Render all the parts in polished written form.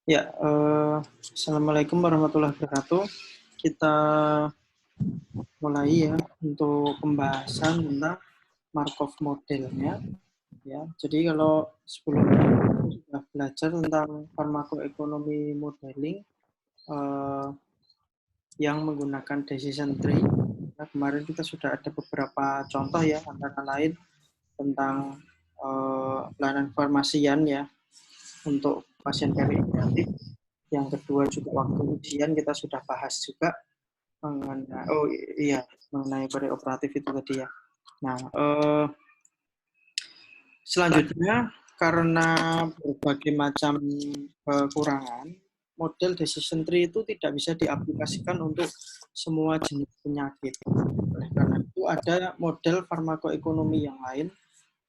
Ya, Assalamualaikum warahmatullahi wabarakatuh. Kita mulai ya untuk pembahasan tentang Markov modelnya. Ya, jadi kalau sebelumnya kita sudah belajar tentang farmakoekonomi modeling yang menggunakan decision tree. Nah, kemarin kita sudah ada beberapa contoh ya, antara lain tentang pelayanan farmasian ya untuk pasien perioperatif. Yang kedua juga waktu ujian kita sudah bahas juga mengenai perioperatif itu tadi ya. Nah, selanjutnya karena berbagai macam kekurangan, model decision tree itu tidak bisa diaplikasikan untuk semua jenis penyakit. Oleh karena itu ada model farmakoekonomi yang lain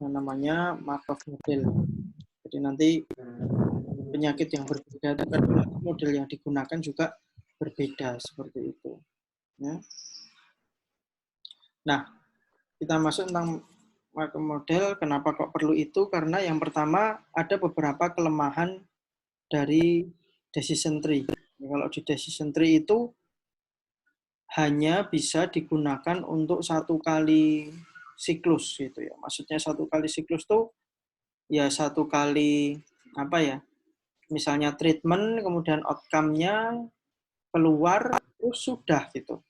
yang namanya Markov model. Jadi nanti penyakit yang berbeda dengan model yang digunakan juga berbeda seperti itu. Ya. Nah, kita masuk tentang Markov model. Kenapa kok perlu itu? Karena yang pertama ada beberapa kelemahan dari decision tree. Kalau di decision tree itu hanya bisa digunakan untuk satu kali siklus gitu ya. Maksudnya satu kali siklus tuh ya satu kali apa ya? Misalnya treatment kemudian outcome-nya keluar terus sudah gitu.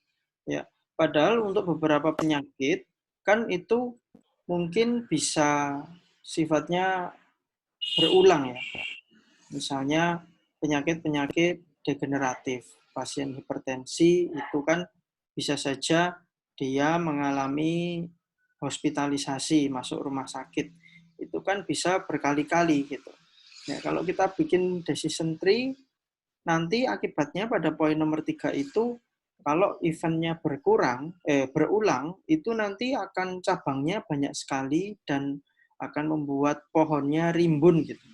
Ya. Padahal untuk beberapa penyakit kan itu mungkin bisa sifatnya berulang ya. Misalnya penyakit-penyakit degeneratif, pasien hipertensi itu kan bisa saja dia mengalami hospitalisasi, masuk rumah sakit. Itu kan bisa berkali-kali gitu. Ya, kalau kita bikin decision tree, nanti akibatnya pada poin nomor 3 itu kalau eventnya berulang, itu nanti akan cabangnya banyak sekali dan akan membuat pohonnya rimbun gitu.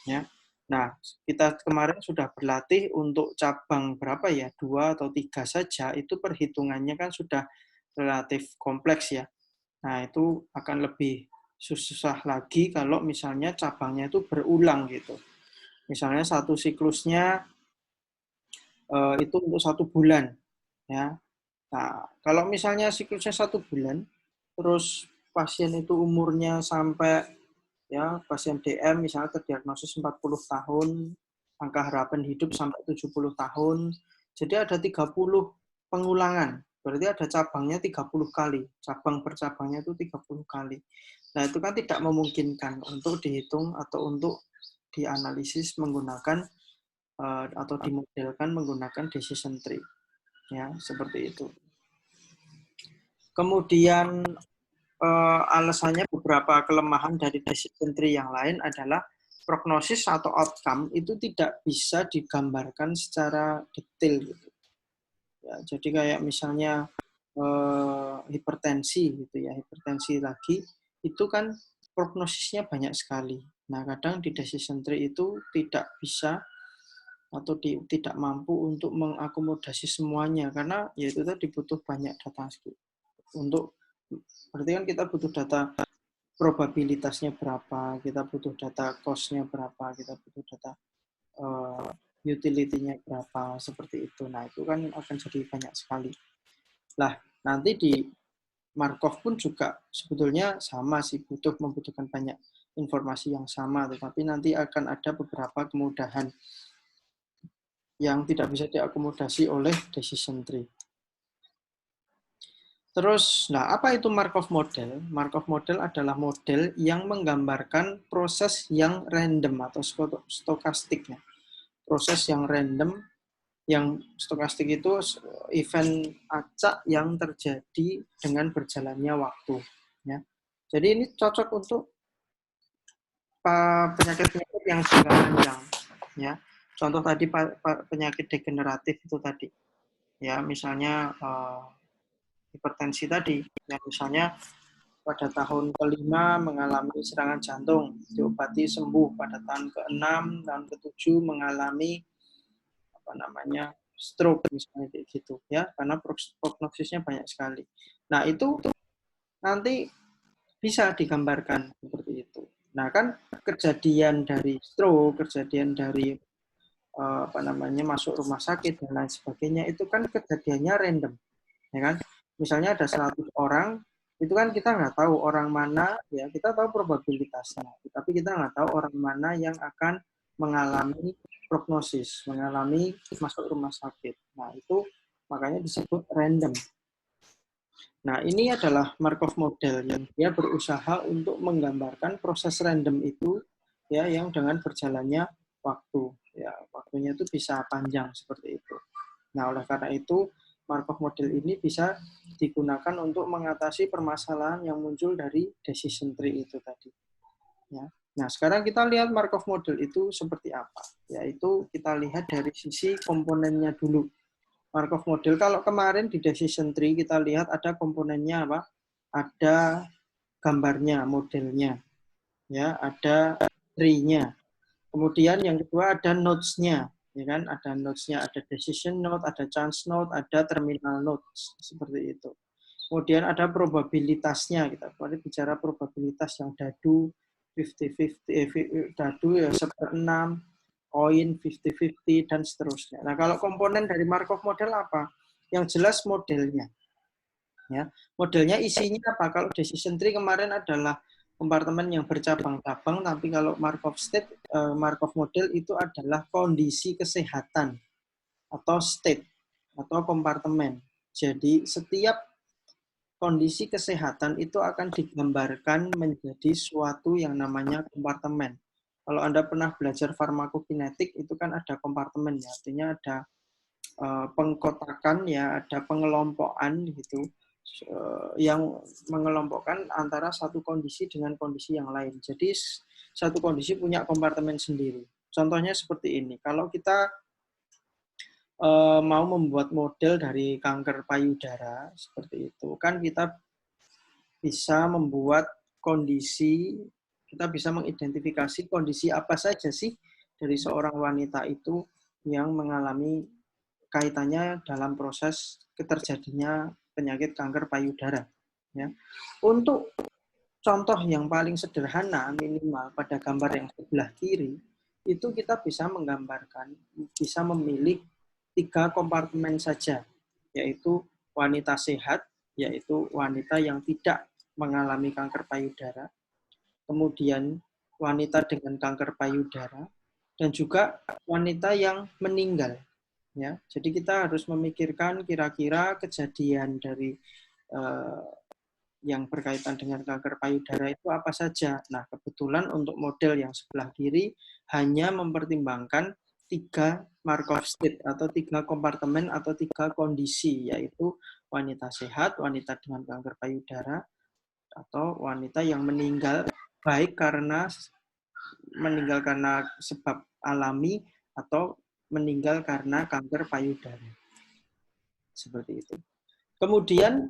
Ya. Nah, kita kemarin sudah berlatih untuk cabang berapa ya, 2 atau 3 saja, itu perhitungannya kan sudah relatif kompleks ya. Nah, itu akan lebih susah lagi kalau misalnya cabangnya itu berulang gitu. Misalnya satu siklusnya itu untuk 1 bulan. Ya. Nah, kalau misalnya siklusnya 1 bulan, terus pasien itu umurnya sampai ya pasien DM misalnya terdiagnosis 40 tahun, angka harapan hidup sampai 70 tahun. Jadi ada 30 pengulangan. Berarti ada cabangnya 30 kali. Cabang per cabangnya itu 30 kali. Nah, itu kan tidak memungkinkan untuk dihitung atau untuk dianalisis menggunakan atau dimodelkan menggunakan decision tree. Ya, seperti itu. Kemudian alasannya beberapa kelemahan dari decision tree yang lain adalah prognosis atau outcome itu tidak bisa digambarkan secara detail gitu. Ya, jadi kayak misalnya hipertensi gitu ya, hipertensi lagi itu kan prognosisnya banyak sekali. Nah, kadang di decision tree itu tidak bisa atau tidak mampu untuk mengakomodasi semuanya karena ya itu tadi butuh banyak data untuk berarti kan kita butuh data probabilitasnya berapa, kita butuh data cost-nya berapa, kita butuh data utility-nya berapa, seperti itu. Nah, itu kan akan jadi banyak sekali. Lah, nanti di Markov pun juga sebetulnya sama sih, membutuhkan banyak informasi yang sama, tetapi nanti akan ada beberapa kemudahan yang tidak bisa diakomodasi oleh decision tree. Terus, nah apa itu Markov model? Markov model adalah model yang menggambarkan proses yang random atau stokastik. Proses yang random, yang stokastik itu event acak yang terjadi dengan berjalannya waktu. Ya. Jadi ini cocok untuk penyakit-penyakit yang jangka panjang. Ya. Contoh tadi penyakit degeneratif itu tadi. Ya, misalnya hipertensi tadi, yang misalnya pada tahun kelima mengalami serangan jantung, diobati sembuh. Pada tahun ke-6, tahun ke-7 mengalami stroke misalnya kayak gitu ya, karena prognosisnya banyak sekali. Nah, itu nanti bisa digambarkan seperti itu. Nah, kan kejadian dari stroke, kejadian dari masuk rumah sakit dan lain sebagainya, itu kan kejadiannya random, ya kan? Misalnya ada 100 orang, itu kan kita nggak tahu orang mana, ya kita tahu probabilitasnya, tapi kita nggak tahu orang mana yang akan mengalami prognosis, mengalami masuk rumah sakit. Nah, itu makanya disebut random. Nah, ini adalah Markov model yang dia berusaha untuk menggambarkan proses random itu, ya, yang dengan berjalannya waktu, ya, waktunya itu bisa panjang seperti itu. Nah, oleh karena itu Markov model ini bisa digunakan untuk mengatasi permasalahan yang muncul dari decision tree itu tadi. Ya. Nah, sekarang kita lihat Markov model itu seperti apa. Yaitu kita lihat dari sisi komponennya dulu. Markov model, kalau kemarin di decision tree kita lihat ada komponennya apa? Ada gambarnya, modelnya. Ya, ada tree-nya. Kemudian yang kedua ada nodes-nya, ya kan? Ada nodes-nya, ada decision node, ada chance node, ada terminal nodes, seperti itu. Kemudian ada probabilitasnya, kita bicara probabilitas yang dadu 50-50, dadu ya 1/6, koin 50-50 dan seterusnya. Nah, kalau komponen dari Markov model apa? Yang jelas modelnya. Ya, modelnya isinya apa? Kalau decision tree kemarin adalah kompartemen yang bercabang-cabang, tapi kalau Markov model itu adalah kondisi kesehatan atau state atau kompartemen. Jadi setiap kondisi kesehatan itu akan digambarkan menjadi suatu yang namanya kompartemen. Kalau Anda pernah belajar farmakokinetik, itu kan ada kompartemen, ya, artinya ada pengkotakan, ya, ada pengelompokan gitu, yang mengelompokkan antara satu kondisi dengan kondisi yang lain. Jadi satu kondisi punya kompartemen sendiri. Contohnya seperti ini. Kalau kita mau membuat model dari kanker payudara seperti itu, kan kita bisa membuat kondisi, kita bisa mengidentifikasi kondisi apa saja sih dari seorang wanita itu yang mengalami kaitannya dalam proses terjadinya penyakit kanker payudara. Ya. Untuk contoh yang paling sederhana, minimal pada gambar yang sebelah kiri, itu kita bisa menggambarkan, bisa memilih 3 kompartemen saja, yaitu wanita sehat, yaitu wanita yang tidak mengalami kanker payudara, kemudian wanita dengan kanker payudara, dan juga wanita yang meninggal. Ya, jadi kita harus memikirkan kira-kira kejadian dari yang berkaitan dengan kanker payudara itu apa saja. Nah, kebetulan untuk model yang sebelah kiri hanya mempertimbangkan 3 Markov state atau 3 kompartemen atau 3 kondisi, yaitu wanita sehat, wanita dengan kanker payudara, atau wanita yang meninggal baik karena sebab alami atau meninggal karena kanker payudara. Seperti itu. Kemudian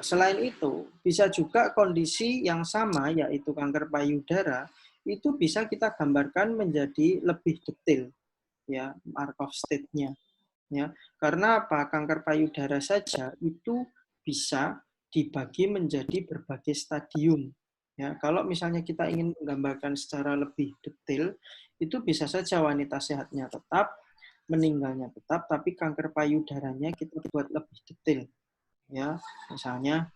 selain itu, bisa juga kondisi yang sama, yaitu kanker payudara, itu bisa kita gambarkan menjadi lebih detail, ya, Markov state-nya. Ya. Karena apa? Kanker payudara saja itu bisa dibagi menjadi berbagai stadium. Ya, kalau misalnya kita ingin menggambarkan secara lebih detail, itu bisa saja wanita sehatnya tetap, meninggalnya tetap, tapi kanker payudaranya kita buat lebih detail. Ya, misalnya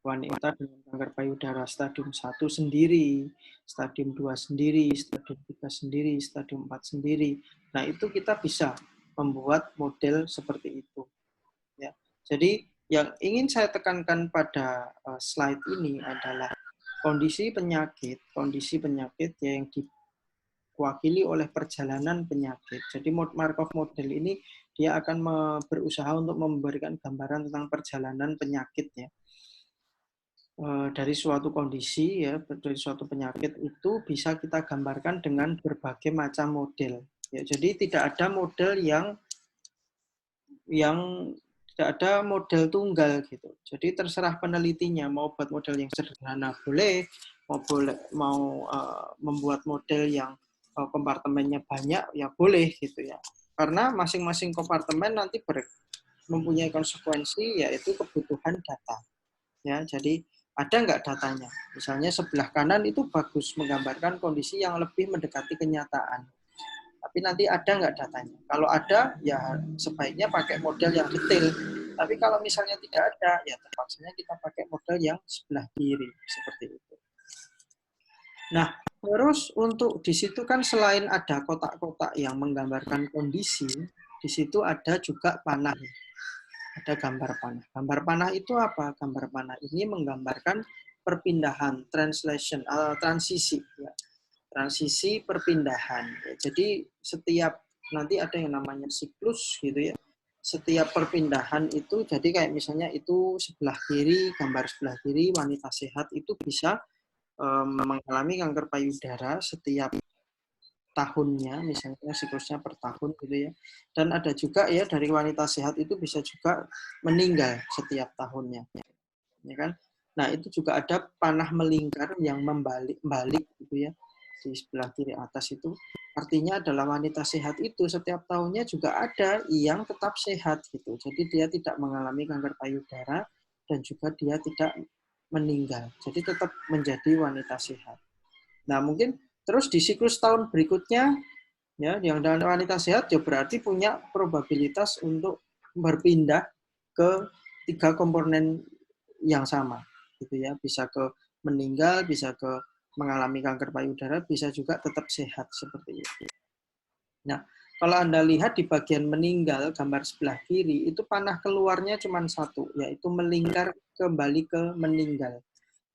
wanita dengan kanker payudara stadium 1 sendiri, stadium 2 sendiri, stadium 3 sendiri, stadium 4 sendiri. Nah, itu kita bisa membuat model seperti itu. Ya. Jadi, yang ingin saya tekankan pada slide ini adalah kondisi penyakit ya, yang diwakili oleh perjalanan penyakit. Jadi Markov model ini dia akan berusaha untuk memberikan gambaran tentang perjalanan penyakit, ya. Dari suatu kondisi, ya, dari suatu penyakit itu bisa kita gambarkan dengan berbagai macam model. Ya, jadi tidak ada model yang tidak ada model tunggal gitu. Jadi terserah penelitinya mau buat model yang sederhana boleh, mau membuat model yang kompartemennya banyak ya boleh gitu, ya. Karena masing-masing kompartemen nanti mempunyai konsekuensi, yaitu kebutuhan data. Ya, jadi Ada nggak datanya? Misalnya sebelah kanan itu bagus, menggambarkan kondisi yang lebih mendekati kenyataan. Tapi nanti ada nggak datanya? Kalau ada, ya sebaiknya pakai model yang detail. Tapi kalau misalnya tidak ada, ya terpaksanya kita pakai model yang sebelah kiri, seperti itu. Nah, terus untuk di situ kan selain ada kotak-kotak yang menggambarkan kondisi, di situ ada juga panah. Ada gambar panah. Gambar panah itu apa? Gambar panah ini menggambarkan perpindahan, translation, transisi. Ya. Transisi perpindahan. Ya. Jadi setiap nanti ada yang namanya siklus gitu ya. Setiap perpindahan itu, jadi kayak misalnya itu sebelah kiri, gambar sebelah kiri, wanita sehat itu bisa mengalami kanker payudara setiap tahunnya, misalnya siklusnya per tahun gitu ya. Dan ada juga ya dari wanita sehat itu bisa juga meninggal setiap tahunnya, ya kan? Nah itu juga ada panah melingkar yang membalik gitu ya di sebelah kiri atas itu. Artinya adalah wanita sehat itu setiap tahunnya juga ada yang tetap sehat gitu. Jadi dia tidak mengalami kanker payudara dan juga dia tidak meninggal. Jadi tetap menjadi wanita sehat. Nah mungkin terus di siklus tahun berikutnya ya yang dengan wanita sehat ya berarti punya probabilitas untuk berpindah ke 3 komponen yang sama gitu ya, bisa ke meninggal, bisa ke mengalami kanker payudara, bisa juga tetap sehat seperti itu. Nah, kalau Anda lihat di bagian meninggal gambar sebelah kiri itu panah keluarnya cuma satu, yaitu melingkar kembali ke meninggal.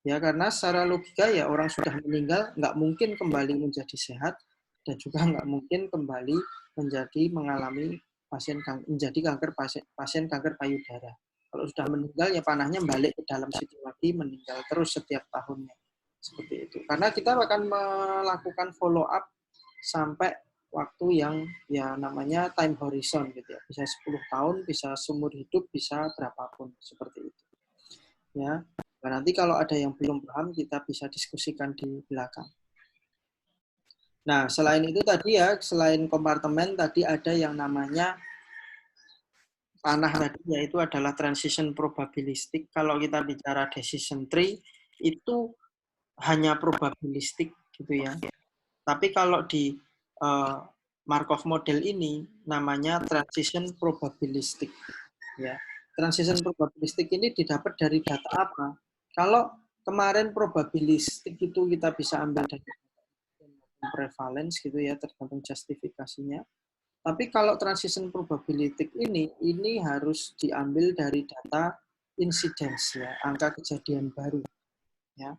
Ya karena secara logika ya orang sudah meninggal nggak mungkin kembali menjadi sehat dan juga nggak mungkin kembali mengalami menjadi kanker pasien kanker payudara. Kalau sudah meninggal ya panahnya balik ke dalam situ lagi, meninggal terus setiap tahunnya. Seperti itu. Karena kita akan melakukan follow up sampai waktu yang ya namanya time horizon gitu ya. Bisa 10 tahun, bisa seumur hidup, bisa berapapun seperti itu. Ya. Nah, nanti kalau ada yang belum paham kita bisa diskusikan di belakang. Nah, selain itu tadi ya, selain kompartemen tadi ada yang namanya panah tadi, yaitu adalah transition probabilistik. Kalau kita bicara decision tree, itu hanya probabilistik gitu ya. Tapi kalau di Markov model ini namanya transition probabilistik. Ya. Transition probabilistik ini didapat dari data apa? Kalau kemarin probabilistik itu kita bisa ambil dari prevalence gitu ya, tergantung justifikasinya. Tapi kalau transition probabilistik ini harus diambil dari data incidence ya, angka kejadian baru ya.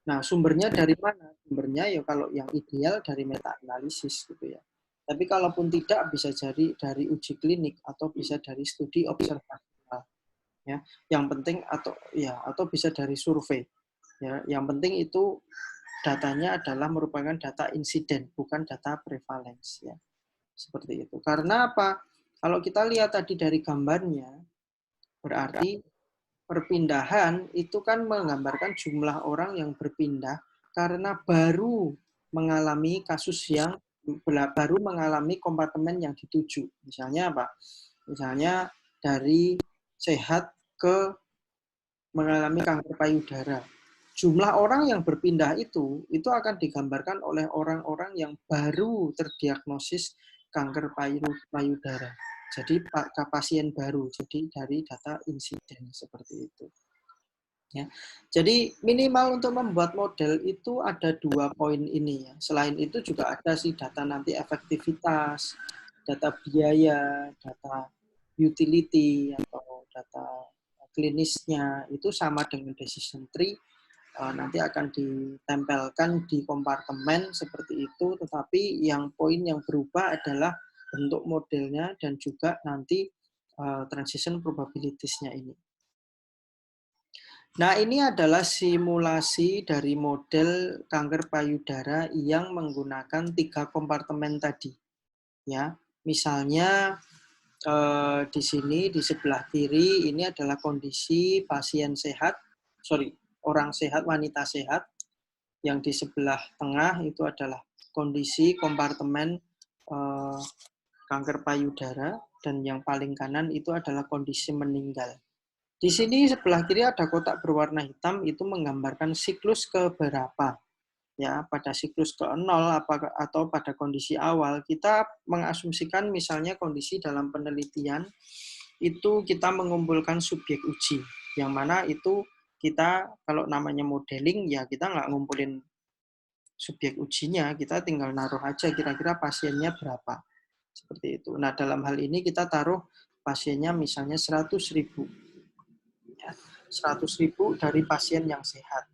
Nah, sumbernya dari mana? Sumbernya ya kalau yang ideal dari meta analisis gitu ya. Tapi kalaupun tidak bisa jadi dari uji klinik atau bisa dari studi observasional ya. Yang penting atau bisa dari survei. Ya, yang penting itu datanya adalah merupakan data insiden, bukan data prevalence ya. Seperti itu. Karena apa? Kalau kita lihat tadi dari gambarnya, berarti perpindahan itu kan menggambarkan jumlah orang yang berpindah karena baru mengalami kasus yang baru mengalami kompartemen yang dituju. Misalnya apa? Misalnya dari sehat ke mengalami kanker payudara. Jumlah orang yang berpindah itu akan digambarkan oleh orang-orang yang baru terdiagnosis kanker payudara. Jadi pasien baru, jadi dari data insiden seperti itu. Ya. Jadi minimal untuk membuat model itu ada 2 poin ini ya. Selain itu juga ada sih data nanti efektivitas, data biaya, data utility atau data klinisnya itu sama dengan decision tree nanti akan ditempelkan di kompartemen seperti itu, tetapi yang poin yang berubah adalah bentuk modelnya dan juga nanti transition probabilities-nya ini. Nah, ini adalah simulasi dari model kanker payudara yang menggunakan 3 kompartemen tadi. Ya, misalnya di sini di sebelah kiri ini adalah kondisi pasien sehat, orang sehat, wanita sehat. Yang di sebelah tengah itu adalah kondisi kompartemen kanker payudara dan yang paling kanan itu adalah kondisi meninggal. Di sini sebelah kiri ada kotak berwarna hitam, itu menggambarkan siklus keberapa. Ya, pada siklus ke-0 atau pada kondisi awal, kita mengasumsikan misalnya kondisi dalam penelitian, itu kita mengumpulkan subjek uji, yang mana itu kita kalau namanya modeling, ya kita nggak ngumpulin subjek ujinya, kita tinggal naruh aja kira-kira pasiennya berapa. Seperti itu. Nah, dalam hal ini kita taruh pasiennya misalnya 100.000. Ya, 100.000 dari pasien yang sehat.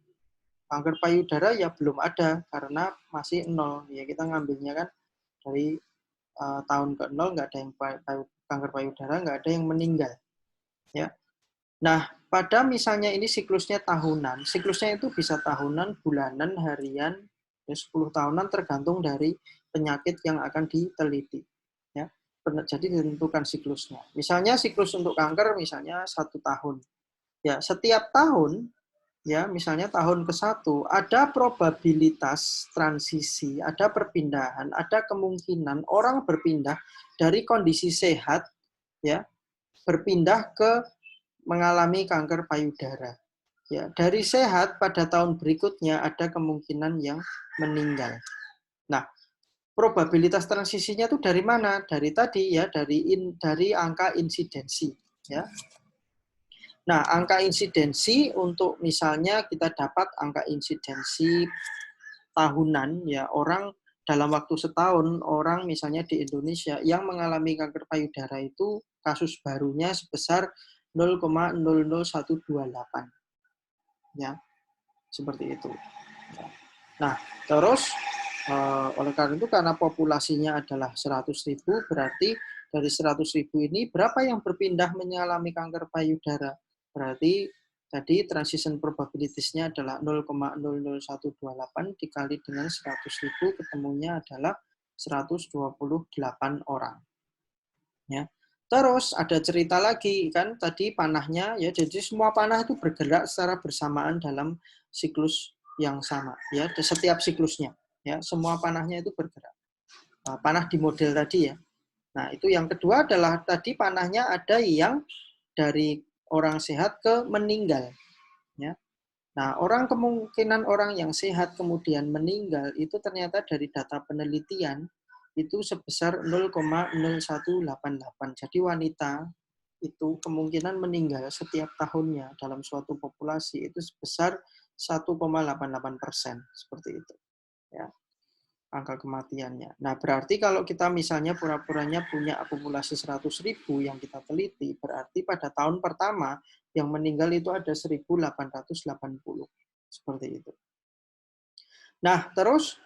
Kanker payudara ya belum ada karena masih 0. Ya kita ngambilnya kan dari tahun ke-0 nggak ada yang kanker payudara, nggak ada yang meninggal. Ya. Nah, pada misalnya ini siklusnya tahunan, siklusnya itu bisa tahunan, bulanan, harian, ya 10 tahunan tergantung dari penyakit yang akan diteliti. Ya. Jadi ditentukan siklusnya. Misalnya siklus untuk kanker misalnya 1 tahun. Ya, setiap tahun, ya misalnya tahun ke-1, ada probabilitas transisi, ada perpindahan, ada kemungkinan orang berpindah dari kondisi sehat, ya, berpindah ke mengalami kanker payudara. Ya, dari sehat pada tahun berikutnya ada kemungkinan yang meninggal. Nah, probabilitas transisinya itu dari mana? Dari tadi ya, dari angka insidensi, ya. Nah, angka insidensi untuk misalnya kita dapat angka insidensi tahunan, ya orang dalam waktu setahun, orang misalnya di Indonesia yang mengalami kanker payudara itu kasus barunya sebesar 0,00128. Ya, seperti itu. Nah, terus oleh karena itu, karena populasinya adalah 100.000, berarti dari 100.000 ini berapa yang berpindah mengalami kanker payudara? Berarti tadi transition probability-nya adalah 0,00128 dikali dengan 100.000, ketemunya adalah 128 orang. Ya. Terus ada cerita lagi kan tadi panahnya, ya jadi semua panah itu bergerak secara bersamaan dalam siklus yang sama, ya setiap siklusnya, ya semua panahnya itu bergerak. Panah di model tadi ya. Nah itu yang kedua adalah tadi panahnya ada yang dari orang sehat ke meninggal, ya. Nah kemungkinan orang yang sehat kemudian meninggal itu ternyata dari data penelitian itu sebesar 0,0188. Jadi wanita itu kemungkinan meninggal setiap tahunnya dalam suatu populasi itu sebesar 1,88%, seperti itu. Ya, angka kematiannya. Nah, berarti kalau kita misalnya pura-puranya punya populasi 100.000 yang kita teliti, berarti pada tahun pertama yang meninggal itu ada 1.880. Seperti itu. Nah, terus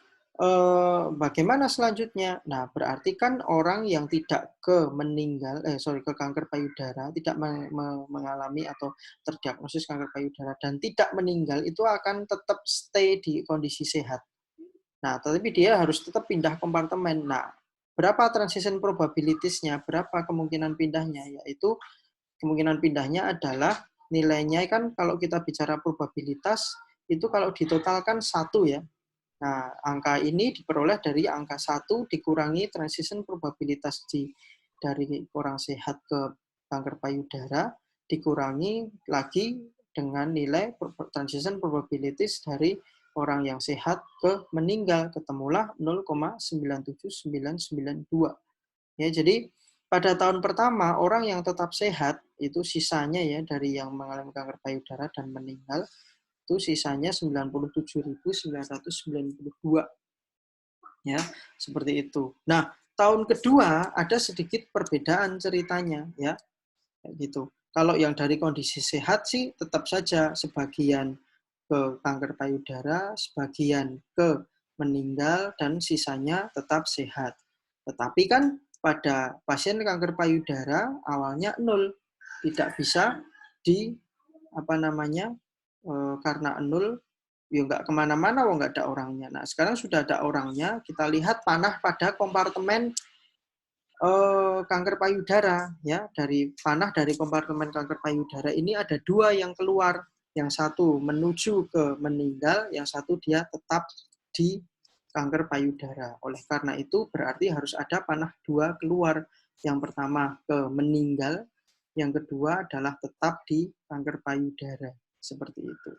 bagaimana selanjutnya? Nah, berarti kan orang yang tidak ke kanker payudara, tidak mengalami atau terdiagnosis kanker payudara dan tidak meninggal itu akan tetap stay di kondisi sehat. Nah, tetapi dia harus tetap pindah kompartemen. Nah, berapa transition probabilities-nya, berapa kemungkinan pindahnya? Yaitu kemungkinan pindahnya adalah nilainya kan kalau kita bicara probabilitas itu kalau ditotalkan 1 ya. Nah, angka ini diperoleh dari angka 1 dikurangi transition probabilitas dari orang sehat ke kanker payudara, dikurangi lagi dengan nilai transition probabilities dari orang yang sehat ke meninggal, ketemulah 0,97992. Ya, jadi pada tahun pertama orang yang tetap sehat itu sisanya ya dari yang mengalami kanker payudara dan meninggal itu sisanya 97.992. Ya, seperti itu. Nah, tahun kedua ada sedikit perbedaan ceritanya ya. Kayak gitu. Kalau yang dari kondisi sehat sih tetap saja sebagian ke kanker payudara, sebagian ke meninggal dan sisanya tetap sehat. Tetapi kan pada pasien kanker payudara awalnya 0, tidak bisa di karena 0 ya nggak kemana-mana, nggak ada orangnya. Nah sekarang sudah ada orangnya, kita lihat panah pada kompartemen kanker payudara, ya dari panah dari kompartemen kanker payudara ini ada 2 yang keluar, yang satu menuju ke meninggal, yang satu dia tetap di kanker payudara. Oleh karena itu berarti harus ada panah 2 keluar, yang pertama ke meninggal, yang kedua adalah tetap di kanker payudara, seperti itu.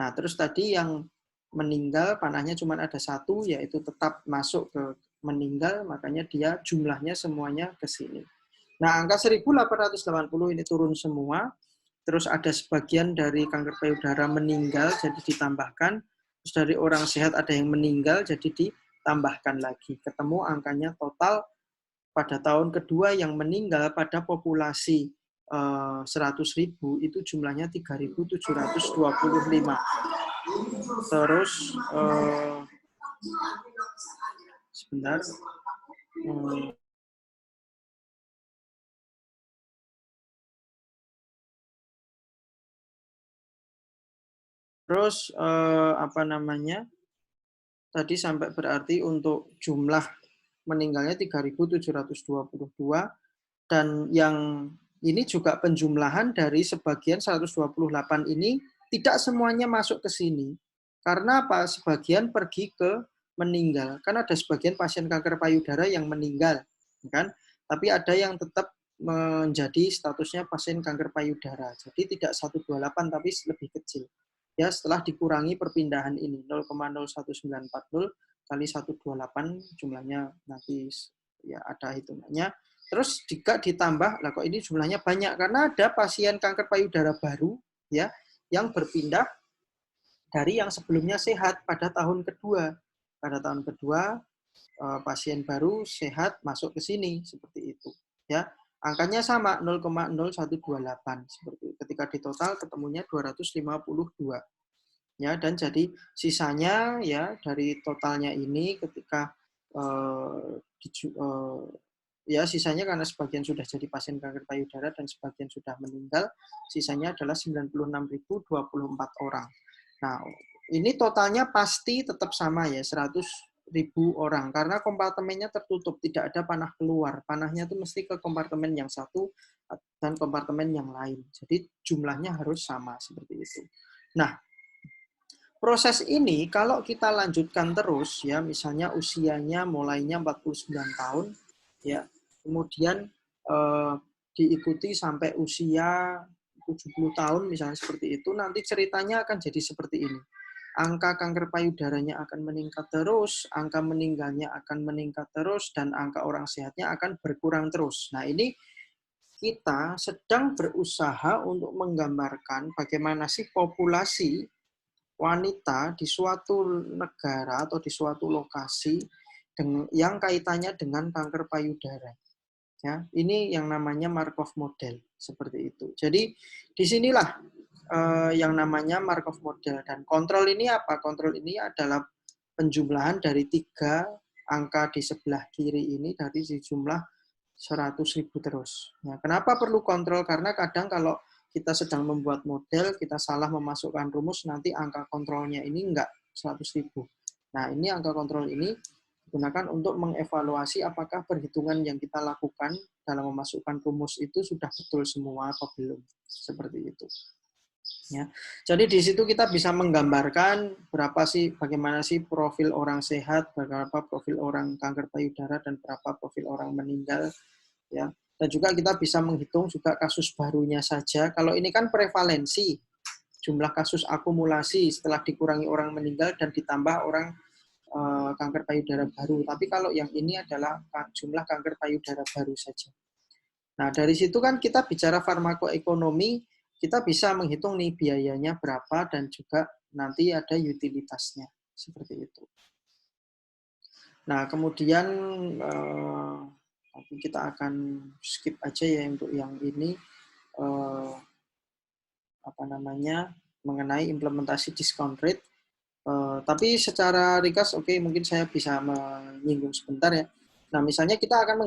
Nah, terus tadi yang meninggal panahnya cuma ada satu, yaitu tetap masuk ke meninggal, makanya dia jumlahnya semuanya ke sini. Nah, angka 1880 ini turun semua, terus ada sebagian dari kanker payudara meninggal, jadi ditambahkan, terus dari orang sehat ada yang meninggal, jadi ditambahkan lagi. Ketemu angkanya total pada tahun kedua yang meninggal pada populasi 100.000 itu jumlahnya 3.725. Terus sebentar. Terus apa namanya? Tadi sampai berarti untuk jumlah meninggalnya 3.722 dan yang ini juga penjumlahan dari sebagian 128 ini tidak semuanya masuk ke sini. Karena apa? Sebagian pergi ke meninggal. Kan ada sebagian pasien kanker payudara yang meninggal, kan? Tapi ada yang tetap menjadi statusnya pasien kanker payudara. Jadi tidak 128 tapi lebih kecil. Ya, setelah dikurangi perpindahan ini 0,01940 kali 128 jumlahnya nanti ya ada hitungannya. Terus jika ditambah, lah kok ini jumlahnya banyak karena ada pasien kanker payudara baru ya yang berpindah dari yang sebelumnya sehat pada tahun kedua. Pada tahun kedua pasien baru sehat masuk ke sini seperti itu ya. Angkanya sama 0,0128 seperti itu. Ketika ditotal ketemunya 252. Ya, dan jadi sisanya ya dari totalnya ini ketika ya sisanya karena sebagian sudah jadi pasien kanker payudara dan sebagian sudah meninggal, sisanya adalah 96.024 orang. Nah, ini totalnya pasti tetap sama ya, 100.000 orang karena kompartemennya tertutup, tidak ada panah keluar. Panahnya itu mesti ke kompartemen yang satu dan kompartemen yang lain. Jadi jumlahnya harus sama seperti itu. Nah, proses ini kalau kita lanjutkan terus ya, misalnya usianya mulainya 49 tahun ya, kemudian diikuti sampai usia 70 tahun misalnya seperti itu, nanti ceritanya akan jadi seperti ini. Angka kanker payudaranya akan meningkat terus, angka meninggalnya akan meningkat terus, dan angka orang sehatnya akan berkurang terus. Nah, ini kita sedang berusaha untuk menggambarkan bagaimana sih populasi wanita di suatu negara atau di suatu lokasi yang kaitannya dengan kanker payudara. Ya, ini yang namanya Markov model seperti itu. Jadi disinilah yang namanya Markov model, dan kontrol ini apa? Kontrol ini adalah penjumlahan dari 3 angka di sebelah kiri ini dari jumlah 100.000 terus. Ya, kenapa perlu kontrol? Karena kadang kalau kita sedang membuat model, kita salah memasukkan rumus, nanti angka kontrolnya ini enggak 100.000. Nah, ini angka kontrol ini digunakan untuk mengevaluasi apakah perhitungan yang kita lakukan dalam memasukkan rumus itu sudah betul semua atau belum. Seperti itu. Ya. Jadi di situ kita bisa menggambarkan bagaimana sih profil orang sehat, berapa profil orang kanker payudara, dan berapa profil orang meninggal. Ya. Dan juga kita bisa menghitung juga kasus barunya saja. Kalau ini kan prevalensi, jumlah kasus akumulasi setelah dikurangi orang meninggal dan ditambah orang kanker payudara baru. Tapi kalau yang ini adalah jumlah kanker payudara baru saja. Nah, dari situ kan kita bicara farmakoekonomi, kita bisa menghitung nih biayanya berapa dan juga nanti ada utilitasnya. Seperti itu. Nah, kemudian kita akan skip aja ya untuk yang ini mengenai implementasi discount rate. Tapi secara ringkas, mungkin saya bisa menyinggung sebentar ya. Nah, misalnya kita akan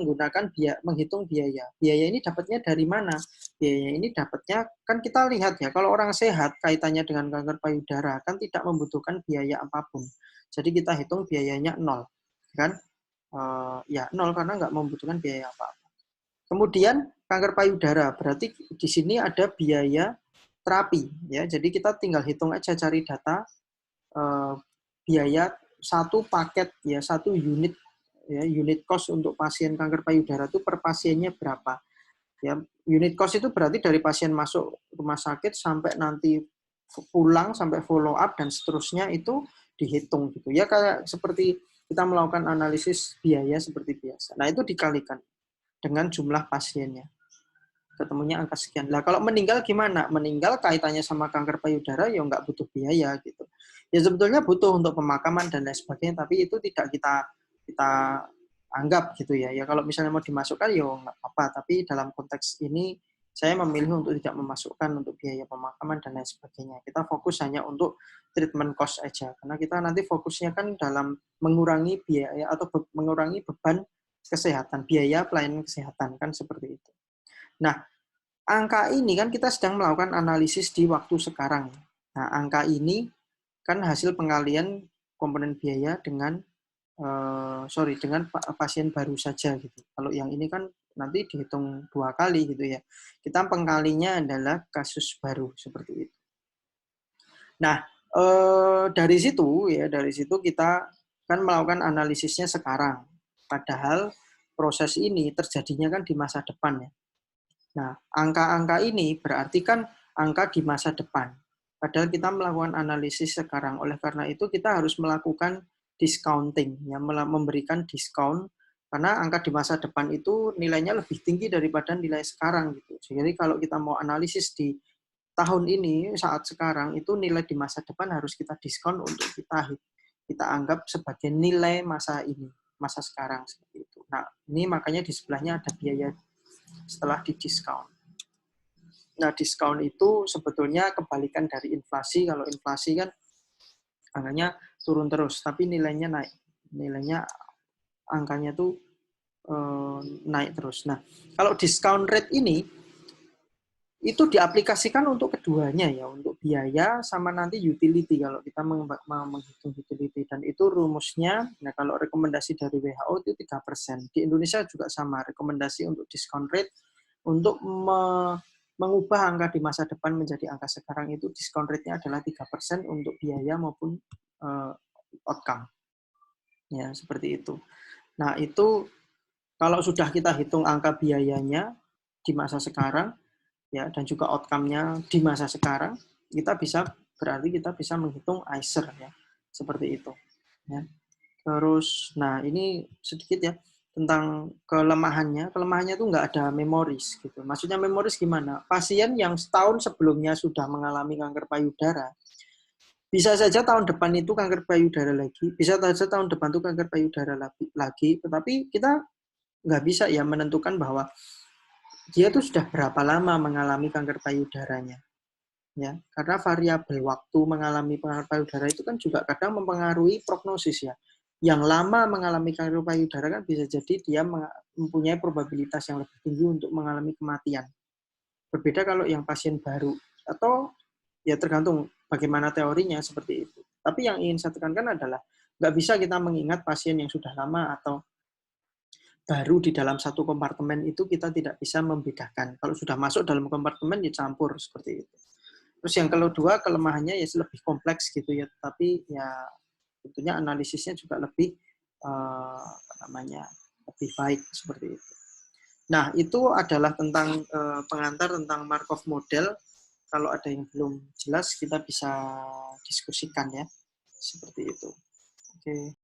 menghitung biaya. Biaya ini dapatnya dari mana? Biaya ini dapatnya, kan kita lihat ya, kalau orang sehat kaitannya dengan kanker payudara, kan tidak membutuhkan biaya apapun. Jadi kita hitung biayanya 0. Kan? Ya 0 karena nggak membutuhkan biaya apa-apa. Kemudian kanker payudara, berarti di sini ada biaya terapi. Ya, jadi kita tinggal hitung aja, cari data biaya satu paket ya, satu unit ya, unit cost untuk pasien kanker payudara itu per pasiennya berapa. Ya, unit cost itu berarti dari pasien masuk rumah sakit sampai nanti pulang, sampai follow up dan seterusnya itu dihitung gitu. Ya kayak seperti kita melakukan analisis biaya seperti biasa. Nah, itu dikalikan dengan jumlah pasiennya. Ketemunya angka sekian. Nah, kalau meninggal gimana? Meninggal kaitannya sama kanker payudara ya nggak butuh biaya gitu. Ya sebetulnya butuh untuk pemakaman dan lain sebagainya, tapi itu tidak kita anggap gitu ya. Ya kalau misalnya mau dimasukkan ya nggak apa-apa, tapi dalam konteks ini saya memilih untuk tidak memasukkan untuk biaya pemakaman dan lain sebagainya. Kita fokus hanya untuk treatment cost aja, karena kita nanti fokusnya kan dalam mengurangi biaya atau mengurangi beban kesehatan, biaya pelayanan kesehatan kan seperti itu. Nah, angka ini kan kita sedang melakukan analisis di waktu sekarang. Nah, angka ini kan hasil pengalian komponen biaya dengan dengan pasien baru saja gitu. Kalau yang ini kan nanti dihitung 2 kali gitu ya. Kita pengkalinya adalah kasus baru seperti itu. Nah, dari situ kita kan melakukan analisisnya sekarang. Padahal proses ini terjadinya kan di masa depan ya. Nah, angka-angka ini berarti kan angka di masa depan. Padahal kita melakukan analisis sekarang. Oleh karena itu kita harus melakukan discounting, ya, memberikan diskon karena angka di masa depan itu nilainya lebih tinggi daripada nilai sekarang gitu. Jadi kalau kita mau analisis di tahun ini saat sekarang itu nilai di masa depan harus kita diskon untuk kita anggap sebagai nilai masa ini, masa sekarang seperti itu. Nah, ini makanya di sebelahnya ada biaya setelah di diskon. Nah, diskon itu sebetulnya kebalikan dari inflasi. Kalau inflasi kan angkanya turun terus, tapi nilainya naik. Nilainya, angkanya tuh naik terus. Nah, kalau discount rate ini, itu diaplikasikan untuk keduanya ya, untuk biaya sama nanti utility kalau kita menghitung utility. Dan itu rumusnya, nah kalau rekomendasi dari WHO itu 3%. Di Indonesia juga sama, rekomendasi untuk discount rate untuk mengubah angka di masa depan menjadi angka sekarang itu discount rate-nya adalah 3% untuk biaya maupun outcome. Ya, seperti itu. Nah, itu kalau sudah kita hitung angka biayanya di masa sekarang, ya, dan juga outcome-nya di masa sekarang, berarti kita bisa menghitung ICER ya, seperti itu. Ya. Terus, nah ini sedikit ya tentang kelemahannya. Kelemahannya itu nggak ada memoris gitu. Maksudnya memoris gimana? Pasien yang setahun sebelumnya sudah mengalami kanker payudara, bisa saja tahun depan itu kanker payudara lagi, bisa saja tahun depan itu kanker payudara lagi, tetapi kita nggak bisa ya menentukan bahwa dia tuh sudah berapa lama mengalami kanker payudaranya. Ya, karena variabel waktu mengalami kanker payudara itu kan juga kadang mempengaruhi prognosis ya. Yang lama mengalami kanker payudara kan bisa jadi dia mempunyai probabilitas yang lebih tinggi untuk mengalami kematian. Berbeda kalau yang pasien baru atau ya tergantung bagaimana teorinya seperti itu. Tapi yang ingin saya tekankan adalah nggak bisa kita mengingat pasien yang sudah lama atau baru di dalam satu kompartemen itu kita tidak bisa membedakan. Kalau sudah masuk dalam kompartemen ya campur seperti itu. Terus yang kedua kelemahannya ya lebih kompleks gitu ya, tapi ya tentunya analisisnya juga lebih lebih baik seperti itu. Nah, itu adalah tentang pengantar tentang Markov model. Kalau ada yang belum jelas kita bisa diskusikan ya. Seperti itu. Oke.